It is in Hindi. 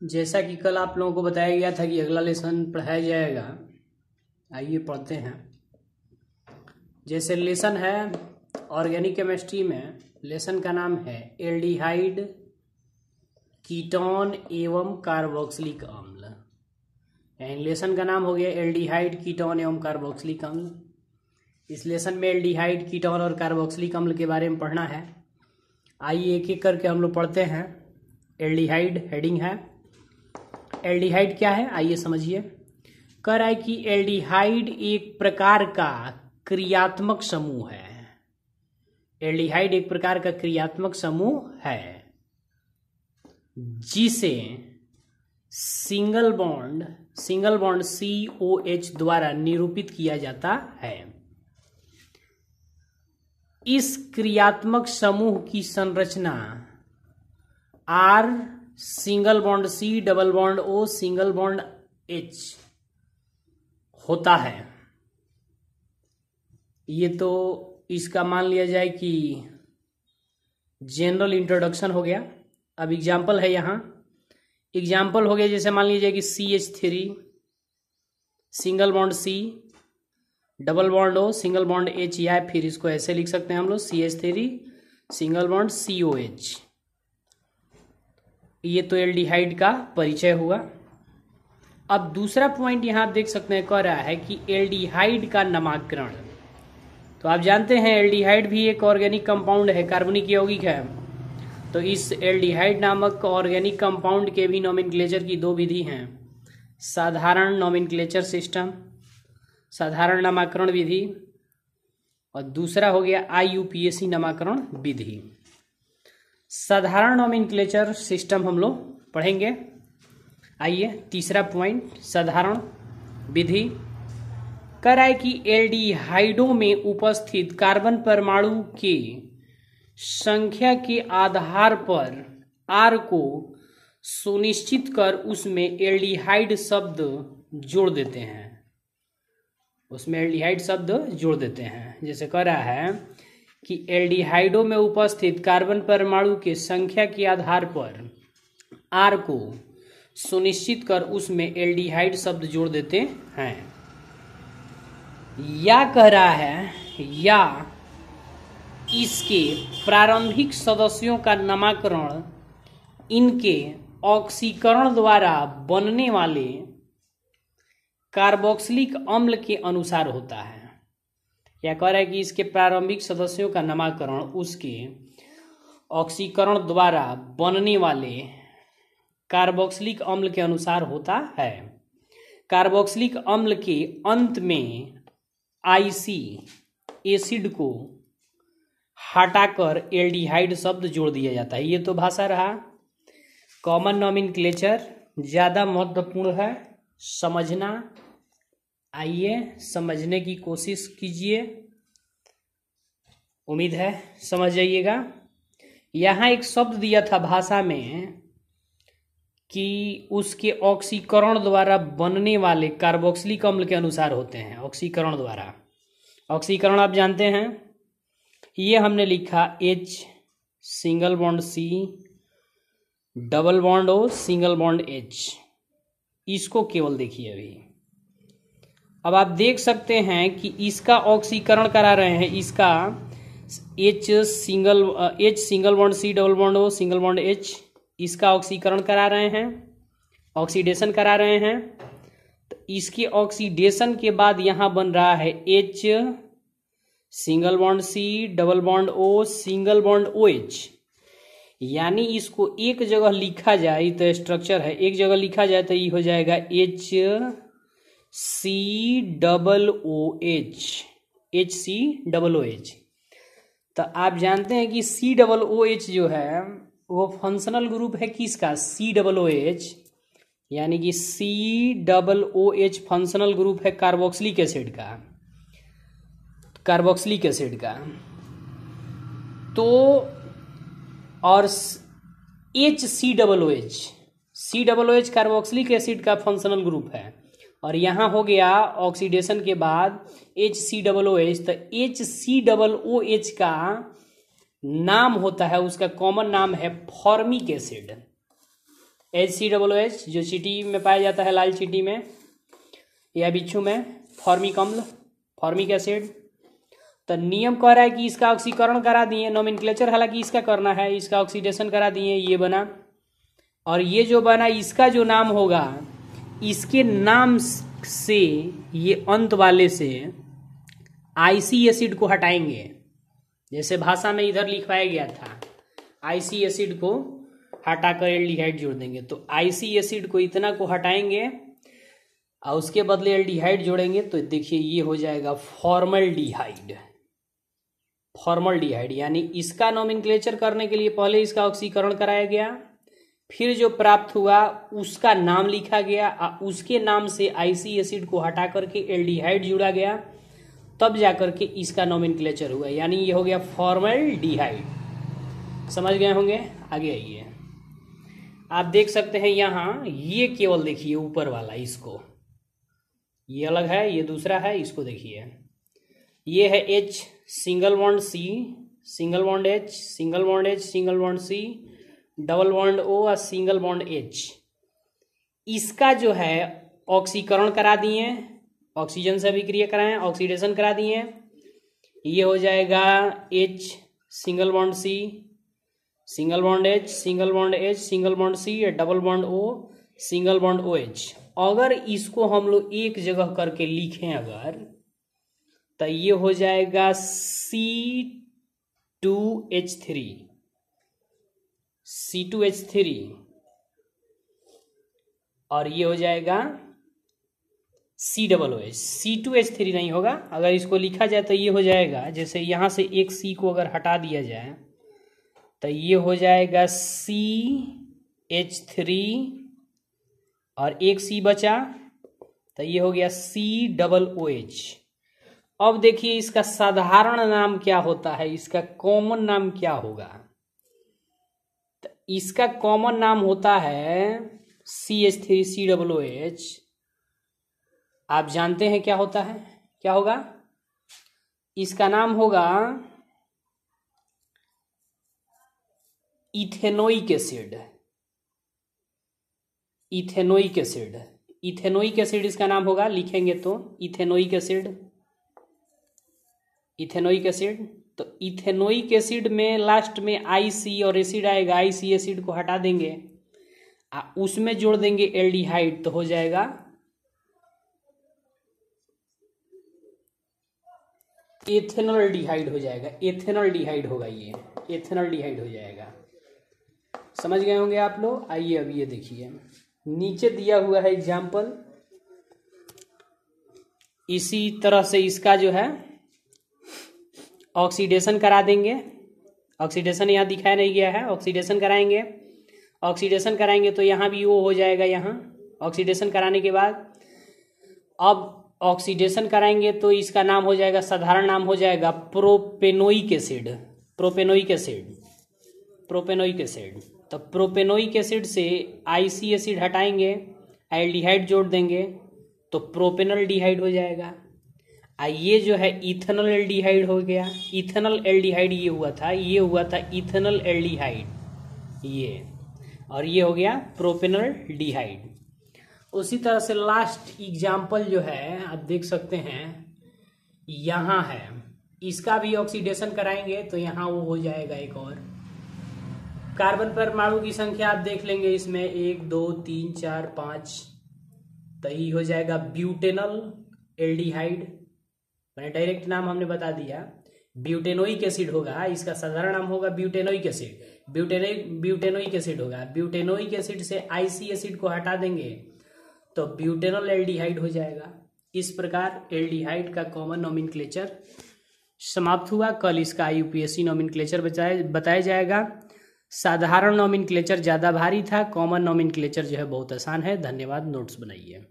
जैसा कि कल आप लोगों को बताया गया था कि अगला लेसन पढ़ाया जाएगा, आइए पढ़ते हैं। जैसे लेसन है ऑर्गेनिक केमिस्ट्री में, लेसन का नाम है एल्डिहाइड कीटोन एवं कार्बोक्सिलिक अम्ल। यानी लेसन का नाम हो गया एल्डिहाइड कीटोन एवं कार्बोक्सिलिक अम्ल। इस लेसन में एल्डिहाइड कीटोन और कार्बोक्सिलिक अम्ल के बारे में पढ़ना है। आइए एक एक करके हम लोग पढ़ते हैं। एल्डिहाइड हेडिंग है। एल्डिहाइड क्या है आइए समझिए। कह रहा है कि एल्डिहाइड एक प्रकार का क्रियात्मक समूह है। एल्डिहाइड एक प्रकार का क्रियात्मक समूह है जिसे सिंगल बॉन्ड COH द्वारा निरूपित किया जाता है। इस क्रियात्मक समूह की संरचना R single bond C double bond O single bond H होता है। ये तो इसका मान लिया जाए कि जनरल इंट्रोडक्शन हो गया। अब एग्जाम्पल है यहाँ। एग्जाम्पल हो गया जैसे मान लीजिए कि CH3 single bond C double bond O single bond H, या फिर इसको ऐसे लिख सकते हैं हम लोग CH3 सिंगल बॉन्ड COH। ये तो एल्डिहाइड का परिचय हुआ। अब दूसरा पॉइंट यहाँ आप देख सकते हैं, कह रहा है कि एल्डिहाइड का नामकरण। तो आप जानते हैं एल्डिहाइड भी एक ऑर्गेनिक कंपाउंड है, कार्बनिक यौगिक है। तो इस एल्डिहाइड नामक ऑर्गेनिक कंपाउंड के भी नोमेनक्लेचर की दो विधि हैं। साधारण नोमेनक्लेचर सिस्टम, साधारण नामकरण विधि, और दूसरा हो गया IUPAC नामकरण विधि। साधारण नोमेनक्लेचर सिस्टम हम लोग पढ़ेंगे। आइए तीसरा पॉइंट, साधारण विधि। कह रहा है कि एल्डिहाइडों में उपस्थित कार्बन परमाणु के संख्या के आधार पर R को सुनिश्चित कर उसमें एल्डिहाइड शब्द जोड़ देते हैं। उसमें एल्डिहाइड शब्द जोड़ देते हैं। जैसे कह रहा है कि एल्डिहाइडों में उपस्थित कार्बन परमाणु के संख्या के आधार पर R को सुनिश्चित कर उसमें एल्डिहाइड शब्द जोड़ देते हैं। या कह रहा है या इसके प्रारंभिक सदस्यों का नामकरण इनके ऑक्सीकरण द्वारा बनने वाले कार्बोक्सिलिक अम्ल के अनुसार होता है। या कह रहा है कि इसके प्रारंभिक सदस्यों का नामकरण उसके ऑक्सीकरण द्वारा बनने वाले कार्बोक्सिलिक अम्ल के अनुसार होता है। कार्बोक्सिलिक अम्ल के अंत में IC एसिड को हटाकर एल्डिहाइड शब्द जोड़ दिया जाता है। ये तो भाषा रहा। कॉमन नोमेनक्लेचर ज़्यादा महत्वपूर्ण है समझना। आइए समझने की कोशिश कीजिए, उम्मीद है समझ जाइएगा। यहाँ एक शब्द दिया था भाषा में कि उसके ऑक्सीकरण द्वारा बनने वाले कार्बोक्सिलिक अम्ल के अनुसार होते हैं। ऑक्सीकरण द्वारा, ऑक्सीकरण आप जानते हैं। ये हमने लिखा H single bond C double bond O single bond H। इसको केवल देखिए अभी। अब आप देख सकते हैं कि इसका ऑक्सीकरण करा रहे हैं। इसका H single bond C double bond O single bond H, इसका ऑक्सीकरण करा रहे हैं, ऑक्सीडेशन करा रहे हैं। तो इसके ऑक्सीडेशन के बाद यहाँ बन रहा है H single bond C double bond O single bond OH। यानी इसको एक जगह लिखा जाए तो स्ट्रक्चर है, एक जगह लिखा जाए तो ये हो जाएगा HCOOH। तो आप जानते हैं कि COOH जो है वो फंक्शनल ग्रुप है किसका, COOH। यानी कि COOH फंक्शनल ग्रुप है कार्बोक्सिलिक एसिड का, कार्बोक्सिलिक एसिड का। तो और COOH कार्बोक्सिलिक एसिड का फंक्शनल ग्रुप है। और यहाँ हो गया ऑक्सीडेशन के बाद HCOOH। तो HCOOH का नाम होता है, उसका कॉमन नाम है फॉर्मिक एसिड। HCOOH जो चींटी में पाया जाता है, लाल चींटी में या बिच्छू में। फॉर्मिक अम्ल, फॉर्मिक एसिड। तो नियम कह रहा है कि इसका ऑक्सीकरण करा दिए, नोमेनक्लेचर हालांकि इसका करना है, इसका ऑक्सीडेशन करा दिए, ये बना। और ये जो बना इसका जो नाम होगा, इसके नाम से ये अंत वाले से आईसी एसिड को हटाएंगे। जैसे भाषा में इधर लिखवाया गया था, आईसी एसिड को हटाकर एल्डिहाइड जोड़ देंगे। तो आईसी एसिड को इतना को हटाएंगे और उसके बदले एल्डिहाइड जोड़ेंगे, तो देखिए ये हो जाएगा फॉर्मल्डिहाइड। फॉर्मल्डिहाइड यानी इसका नोमेनक्लेचर करने के लिए पहले इसका ऑक्सीकरण कराया गया, फिर जो प्राप्त हुआ उसका नाम लिखा गया, उसके नाम से आईसी एसिड को हटा करके एल्डिहाइड जुड़ा गया, तब जाकर के इसका नोमेनक्लेचर हुआ, यानी ये हो गया फॉर्मल्डिहाइड। समझ गए होंगे। आगे आइए, आप देख सकते हैं यहाँ, ये केवल देखिए ऊपर वाला, इसको ये अलग है, ये दूसरा है, इसको देखिए। ये है H single bond C, single bond H, single bond H, single bond C, double bond O और सिंगल बॉन्ड H। इसका जो है ऑक्सीकरण करा दिए, ऑक्सीजन से अभिक्रिया कराएं, ऑक्सीडेशन करा दिए। ये हो जाएगा H single bond C, single bond H, single bond H, single bond C, double bond O, single bond OH। अगर इसको हम लोग एक जगह करके लिखें अगर, तो ये हो जाएगा C2H3, C2H3, और ये हो जाएगा COOH। C2H3 नहीं होगा, अगर इसको लिखा जाए तो ये हो जाएगा, जैसे यहाँ से एक C को अगर हटा दिया जाए तो ये हो जाएगा CH3 और एक C बचा, तो ये हो गया COOH। अब देखिए इसका साधारण नाम क्या होता है, इसका कॉमन नाम क्या होगा। तो इसका कॉमन नाम होता है CH3COOH। आप जानते हैं क्या होता है, क्या होगा? इसका नाम होगा ethanoic acid. Ethanoic acid, ethanoic acid इसका नाम होगा, लिखेंगे तो इथेनोइक एसिड, इथेनोइक एसिड। तो इथेनोइक एसिड में लास्ट में आईसी और एसिड आएगा, आईसी एसिड को हटा देंगे, उसमें जोड़ देंगे एल्डिहाइड, तो हो जाएगा एथेनॉल्डिहाइड हो जाएगा, एथेनॉल्डिहाइड होगा, ये एथेनॉल्डिहाइड हो जाएगा। समझ गए होंगे आप लोग। आइए अब ये देखिए, नीचे दिया हुआ है एग्जाम्पल, इसी तरह से इसका जो है ऑक्सीडेशन करा देंगे। ऑक्सीडेशन यहाँ दिखाया नहीं गया है, ऑक्सीडेशन कराएंगे। ऑक्सीडेशन कराएंगे तो यहाँ भी वो हो जाएगा, यहाँ ऑक्सीडेशन कराने के बाद अब ऑक्सीडेशन कराएंगे तो इसका नाम हो जाएगा, साधारण नाम हो जाएगा propanoic acid, propanoic acid, propanoic acid. तो प्रोपेनोइक एसिड से आईसी एसिड हटाएंगे, एल्डिहाइड जोड़ देंगे, तो प्रोपेनॉल्डिहाइड हो जाएगा। ये जो है इथेनॉल एल्डिहाइड हो गया। इथेनॉल एल्डिहाइड ये हुआ था, ये हुआ था इथेनॉल एल्डिहाइड, ये, और ये हो गया प्रोपेनॉल्डिहाइड। उसी तरह से लास्ट एग्जाम्पल जो है आप देख सकते हैं, यहाँ है, इसका भी ऑक्सीडेशन कराएंगे तो यहाँ वो हो जाएगा एक और। कार्बन परमाणु की संख्या आप देख लेंगे इसमें 1 2 3 4 5, तो ये हो जाएगा ब्यूटेनॉल एल्डिहाइड। मैंने डायरेक्ट नाम हमने बता दिया, ब्यूटेनोइक एसिड होगा, इसका साधारण नाम होगा ब्यूटेनोइक एसिड, ब्यूटेनोइक एसिड होगा। ब्यूटेनोइक एसिड से आईसी एसिड को हटा देंगे तो ब्यूटेनॉल एल्डिहाइड हो जाएगा। इस प्रकार एल्डिहाइड का कॉमन नोमेनक्लेचर समाप्त हुआ। कल इसका यूपीएससी नोमेनक्लेचर बताया जाएगा। साधारण नोमेनक्लेचर ज़्यादा भारी था, कॉमन नोमेनक्लेचर जो है बहुत आसान है। धन्यवाद। नोट्स बनाइए।